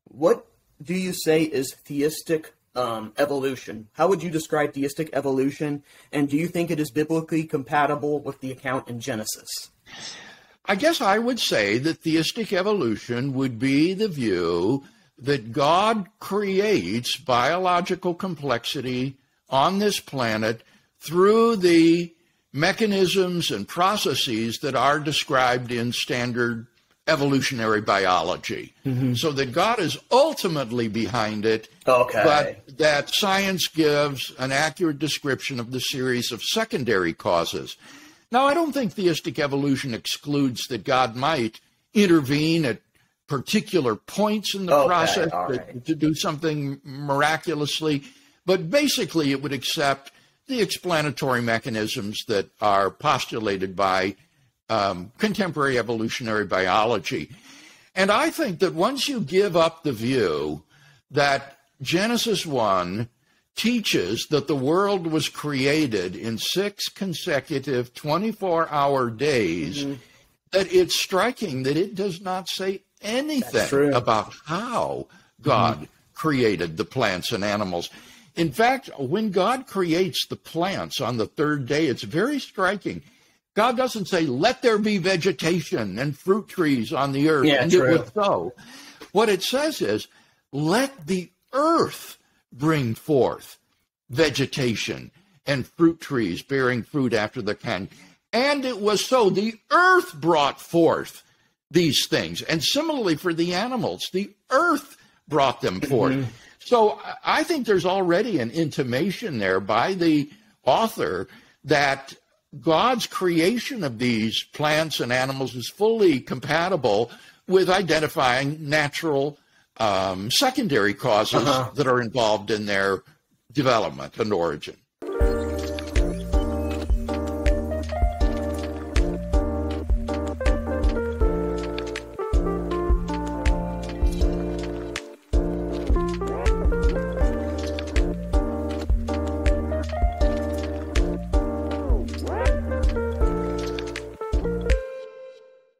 What do you say is theistic evolution? How would you describe theistic evolution? And do you think it is biblically compatible with the account in Genesis? I guess I would say that theistic evolution would be the view that God creates biological complexity on this planet through the mechanisms and processes that are described in standard evolutionary biology. So that God is ultimately behind it, but that science gives an accurate description of the series of secondary causes. Now, I don't think theistic evolution excludes that God might intervene at particular points in the process to do something miraculously, but basically it would accept the explanatory mechanisms that are postulated by contemporary evolutionary biology. And I think that once you give up the view that Genesis 1 teaches that the world was created in 6 consecutive 24-hour days, that it's striking that it does not say anything about how God created the plants and animals. In fact, when God creates the plants on the 3rd day, it's very striking. God doesn't say, let there be vegetation and fruit trees on the earth, and it was so. What it says is, let the earth bring forth vegetation and fruit trees bearing fruit after the kind. And it was so. The earth brought forth these things. And similarly for the animals, the earth brought them forth. So I think there's already an intimation there by the author that God's creation of these plants and animals is fully compatible with identifying natural secondary causes that are involved in their development and origin.